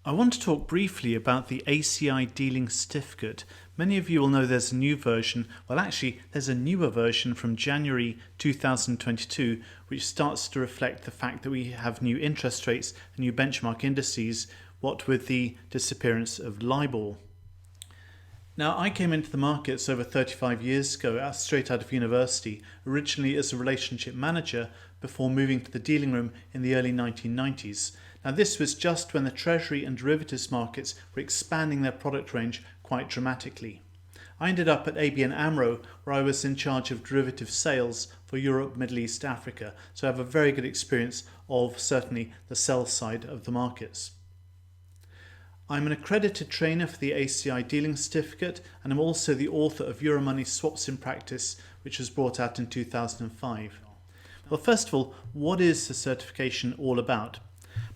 I want to talk briefly about the ACI Dealing Certificate. Many of you will know there's a new version. Well, actually, there's a newer version from January 2022, which starts to reflect the fact that we have new interest rates and new benchmark indices, what with the disappearance of LIBOR. Now, I came into the markets over 35 years ago, straight out of university, originally as a relationship manager before moving to the dealing room in the early 1990s. Now, this was just when the treasury and derivatives markets were expanding their product range quite dramatically. I ended up at ABN AMRO, where I was in charge of derivative sales for Europe, Middle East, Africa, so I have a very good experience of certainly the sell side of the markets. I'm an accredited trainer for the ACI Dealing Certificate, and I'm also the author of Euromoney Swaps in Practice, which was brought out in 2005. Well, first of all, what is the certification all about?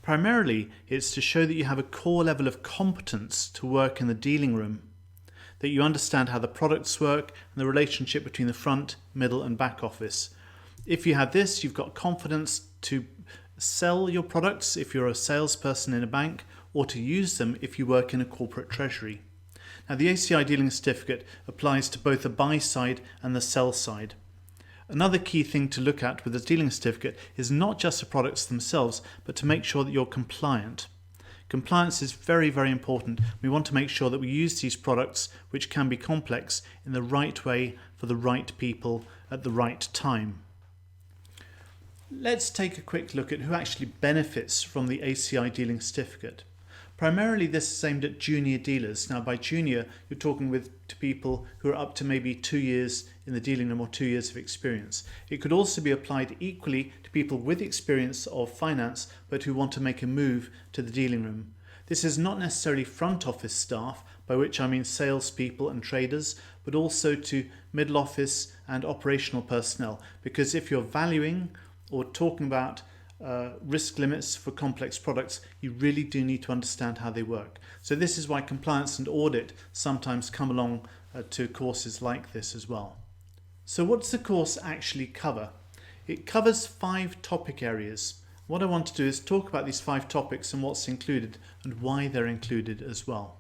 Primarily, it's to show that you have a core level of competence to work in the dealing room, that you understand how the products work and the relationship between the front, middle and back office. If you have this, you've got confidence to sell your products if you're a salesperson in a bank, or to use them if you work in a corporate treasury. Now, the ACI Dealing Certificate applies to both the buy side and the sell side. Another key thing to look at with the dealing certificate is not just the products themselves, but to make sure that you're compliant. Compliance is very, very important. We want to make sure that we use these products, which can be complex, in the right way for the right people at the right time. Let's take a quick look at who actually benefits from the ACI Dealing Certificate. Primarily, this is aimed at junior dealers. Now, by junior, you're talking to people who are up to maybe 2 years in the dealing room or 2 years of experience. It could also be applied equally to people with experience of finance, but who want to make a move to the dealing room. This is not necessarily front office staff, by which I mean salespeople and traders, but also to middle office and operational personnel. Because if you're valuing or talking about risk limits for complex products, you really do need to understand how they work. So this is why compliance and audit sometimes come along to courses like this as well. So what does the course actually cover? It covers 5 topic areas. What I want to do is talk about these 5 topics and what's included and why they're included as well.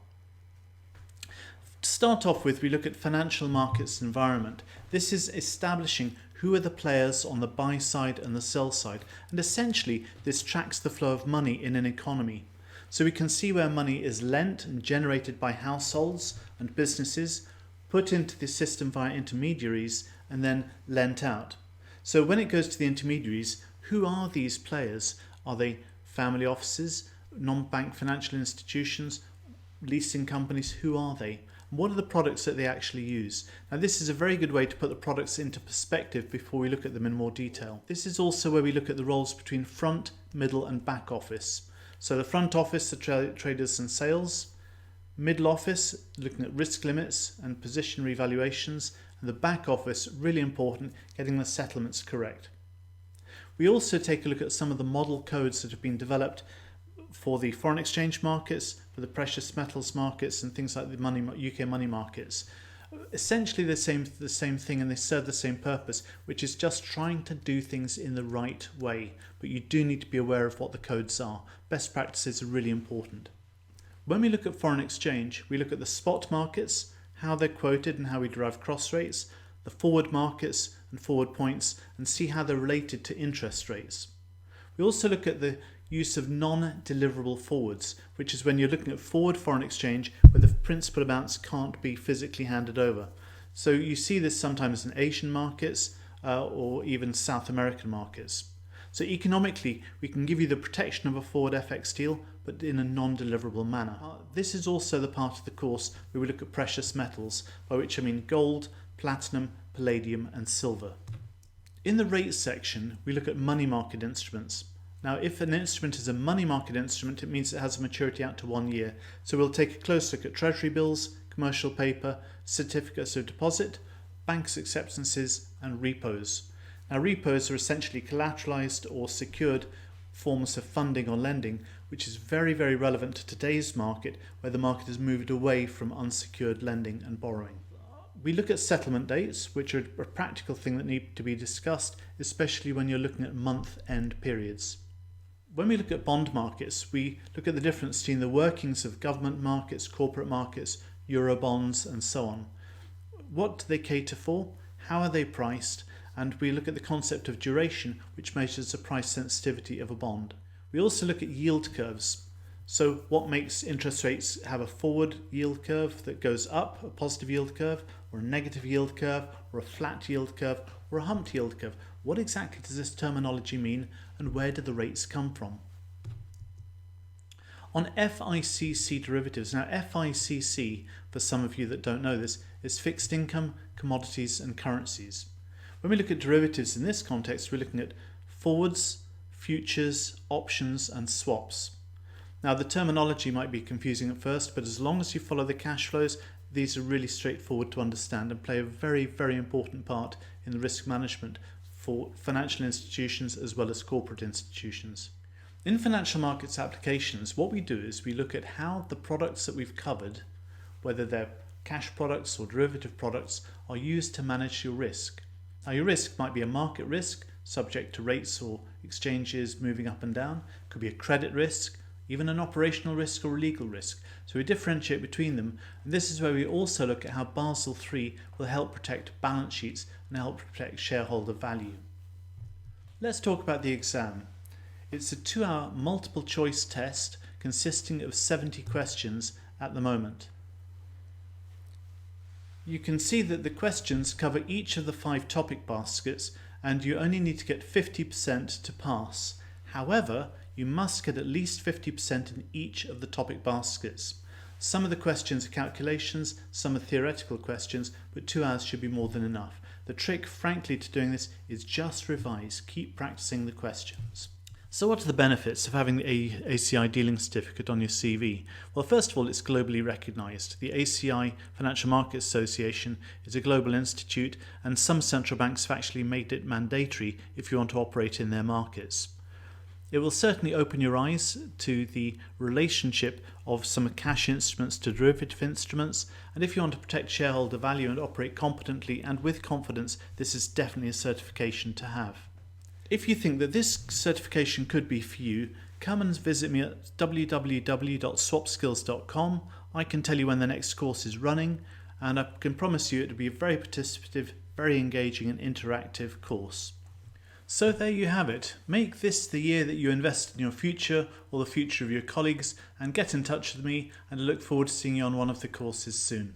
To start off with, we look at financial markets environment. This is establishing who are the players on the buy side and the sell side, and essentially this tracks the flow of money in an economy. So we can see where money is lent and generated by households and businesses, put into the system via intermediaries, and then lent out. So when it goes to the intermediaries, who are these players? Are they family offices, non-bank financial institutions, leasing companies? Who are they? What are the products that they actually use? Now, this is a very good way to put the products into perspective before we look at them in more detail. This is also where we look at the roles between front, middle and back office. So the front office, the traders and sales, middle office, looking at risk limits and position revaluations, and the back office, really important, getting the settlements correct. We also take a look at some of the model codes that have been developed for the foreign exchange markets, for the precious metals markets and things like the UK money markets. Essentially the same thing, and they serve the same purpose, which is just trying to do things in the right way. But you do need to be aware of what the codes are. Best practices are really important. When we look at foreign exchange, we look at the spot markets, how they're quoted and how we derive cross rates, the forward markets and forward points, and see how they're related to interest rates. We also look at the use of non-deliverable forwards, which is when you're looking at forward foreign exchange where the principal amounts can't be physically handed over. So you see this sometimes in Asian markets or even South American markets. So economically, we can give you the protection of a forward FX deal, but in a non-deliverable manner. This is also the part of the course where we look at precious metals, by which I mean gold, platinum, palladium and silver. In the rates section, we look at money market instruments. Now, if an instrument is a money market instrument, it means it has a maturity out to 1 year. So we'll take a close look at treasury bills, commercial paper, certificates of deposit, banks' acceptances and repos. Now, repos are essentially collateralized or secured forms of funding or lending, which is very, very relevant to today's market, where the market has moved away from unsecured lending and borrowing. We look at settlement dates, which are a practical thing that need to be discussed, especially when you're looking at month-end periods. When we look at bond markets, we look at the difference between the workings of government markets, corporate markets, Eurobonds, and so on. What do they cater for? How are they priced? And we look at the concept of duration, which measures the price sensitivity of a bond. We also look at yield curves. So what makes interest rates have a forward yield curve that goes up, a positive yield curve, or a negative yield curve, or a flat yield curve, or a humped yield curve? What exactly does this terminology mean, and where do the rates come from? On FICC derivatives, now FICC, for some of you that don't know this, is fixed income, commodities and currencies. When we look at derivatives in this context, we're looking at forwards, futures, options and swaps. Now the terminology might be confusing at first, but as long as you follow the cash flows, these are really straightforward to understand and play a very, very important part in the risk management for financial institutions as well as corporate institutions. In financial markets applications, what we do is we look at how the products that we've covered, whether they're cash products or derivative products, are used to manage your risk. Now your risk might be a market risk, subject to rates or exchanges moving up and down. It could be a credit risk, even an operational risk or a legal risk. So we differentiate between them, and this is where we also look at how Basel III will help protect balance sheets and help protect shareholder value. Let's talk about the exam. It's a 2-hour multiple choice test consisting of 70 questions at the moment. You can see that the questions cover each of the 5 topic baskets and you only need to get 50% to pass. However, you must get at least 50% in each of the topic baskets. Some of the questions are calculations, some are theoretical questions, but 2 hours should be more than enough. The trick, frankly, to doing this is just revise. Keep practicing the questions. So what are the benefits of having the ACI Dealing Certificate on your CV? Well, first of all, it's globally recognised. The ACI Financial Markets Association is a global institute, and some central banks have actually made it mandatory if you want to operate in their markets. It will certainly open your eyes to the relationship of some cash instruments to derivative instruments, and if you want to protect shareholder value and operate competently and with confidence, this is definitely a certification to have. If you think that this certification could be for you, come and visit me at www.swapskills.com. I can tell you when the next course is running, and I can promise you it will be a very participative, very engaging and interactive course. So there you have it. Make this the year that you invest in your future or the future of your colleagues, and get in touch with me, and I look forward to seeing you on one of the courses soon.